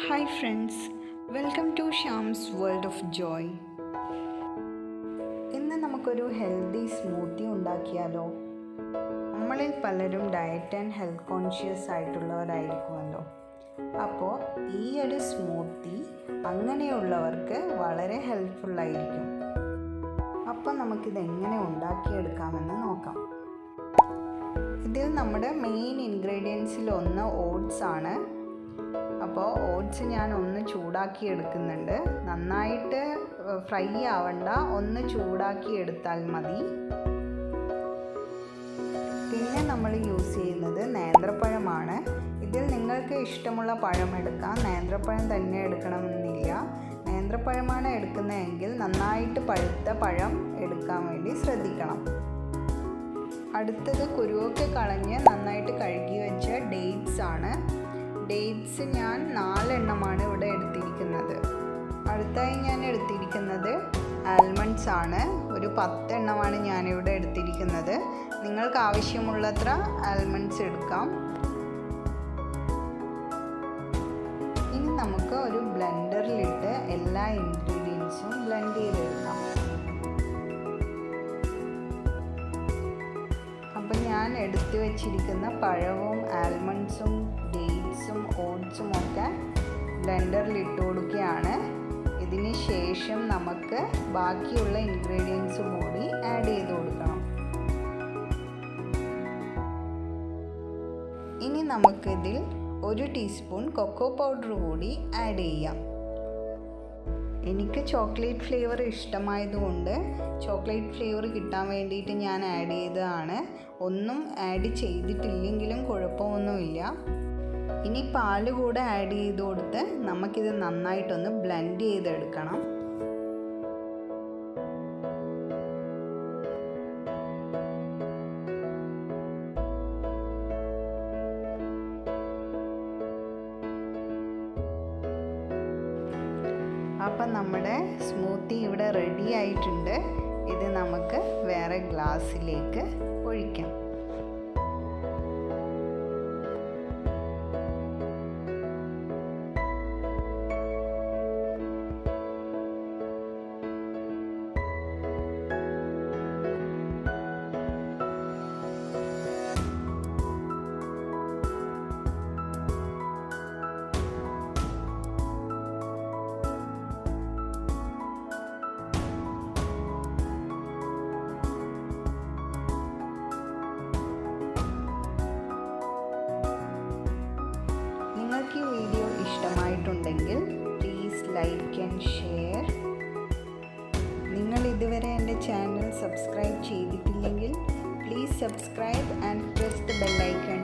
Hi friends, welcome to Shyam's World of Joy. ഇന്ന് നമുക്കൊരു healthy smoothie ഉണ്ടാക്കിയാലോ? നമ്മളിൽ പലരും ഡയറ്റ് ആൻഡ് ഹെൽത്ത് കോൺഷ്യസ് ആയിട്ടുള്ളവരായിരിക്കുമല്ലോ. അപ്പോൾ ഈ ഒരു സ്മൂത്തി അങ്ങനെയുള്ളവർക്ക് വളരെ ഹെൽപ്ഫുള്ളായിരിക്കും. അപ്പോൾ നമുക്കിതെങ്ങനെ ഉണ്ടാക്കിയെടുക്കാമെന്ന് നോക്കാം. ഇതിൽ നമ്മുടെ മെയിൻ ഇൻഗ്രീഡിയൻസിൽ ഒന്ന് ഓട്സ് ആണ്. അപ്പോൾ ഓട്സ് ഞാൻ ഒന്ന് ചൂടാക്കി എടുക്കുന്നുണ്ട്. നന്നായിട്ട് ഫ്രൈ ആവണ്ട, ഒന്ന് ചൂടാക്കി എടുത്താൽ മതി. പിന്നെ നമ്മൾ യൂസ് ചെയ്യുന്നത് നേന്ത്രപ്പഴമാണ്. ഇതിൽ നിങ്ങൾക്ക് ഇഷ്ടമുള്ള പഴം എടുക്കാം, നേന്ത്രപ്പഴം തന്നെ എടുക്കണമെന്നില്ല. നേന്ത്രപ്പഴമാണ് എടുക്കുന്നതെങ്കിൽ നന്നായിട്ട് പഴുത്ത പഴം എടുക്കാൻ വേണ്ടി ശ്രദ്ധിക്കണം. അടുത്തത് കുരുവൊക്കെ കളഞ്ഞ് നന്നായിട്ട് കഴുകി വെച്ച ഡേറ്റ്സ് ആണ്. ഡേറ്റ്സ് ഞാൻ 4 എണ്ണമാണ് ഇവിടെ എടുത്തിരിക്കുന്നത്. അടുത്തായി ഞാൻ എടുത്തിരിക്കുന്നത് ആൽമണ്ട്സ് ആണ്. ഒരു 10 എണ്ണമാണ് ഞാനിവിടെ എടുത്തിരിക്കുന്നത്. നിങ്ങൾക്ക് ആവശ്യമുള്ളത്ര ആൽമണ്ട്സ് എടുക്കാം. ഇനി നമുക്ക് ഒരു ബ്ലെൻഡറിലിട്ട് എല്ലാ ഇൻഗ്രീഡിയൻസും ബ്ലെൻഡ് ചെയ്തെടുക്കാം. അപ്പം ഞാൻ എടുത്തു വച്ചിരിക്കുന്ന പഴവും ആൽമണ്ട്സും ഡേറ്റ്സും ഓട്സും ഒക്കെ ബ്ലെൻഡറിൽ ഇട്ട് കൊടുക്കുകയാണ്. ഇതിന് ശേഷം നമുക്ക് ബാക്കിയുള്ള ഇൻഗ്രീഡിയൻസ് കൂടി ആഡ് ചെയ്ത് കൊടുക്കണം. ഇനി നമുക്കിതിൽ 1 ടീസ്പൂൺ കൊക്കോ പൗഡർ കൂടി ആഡ് ചെയ്യാം. എനിക്ക് ചോക്ലേറ്റ് ഫ്ലേവർ ഇഷ്ടമായതുകൊണ്ട് ചോക്ലേറ്റ് ഫ്ലേവർ കിട്ടാൻ വേണ്ടിയിട്ട് ഞാൻ ആഡ് ചെയ്തതാണ്. ഒന്നും ആഡ് ചെയ്തിട്ടില്ലെങ്കിലും കുഴപ്പമൊന്നുമില്ല. ഇനി പാൽ കൂടെ ആഡ് ചെയ്ത് കൊടുത്ത് നമുക്കിത് നന്നായിട്ടൊന്ന് ബ്ലെൻഡ് ചെയ്തെടുക്കണം. അപ്പം നമ്മുടെ സ്മൂത്തി ഇവിടെ റെഡി ആയിട്ടുണ്ട്. ഇത് നമുക്ക് വേറെ ഗ്ലാസ്സിലേക്ക് ഒഴിക്കാം. നിങ്ങൾക്ക് ഈ വീഡിയോ ഇഷ്ടമായിട്ടുണ്ടെങ്കിൽ പ്ലീസ് ലൈക്ക് ആൻഡ് ഷെയർ. നിങ്ങൾ ഇതുവരെ എൻ്റെ ചാനൽ സബ്സ്ക്രൈബ് ചെയ്തിട്ടില്ലെങ്കിൽ please subscribe and press the bell icon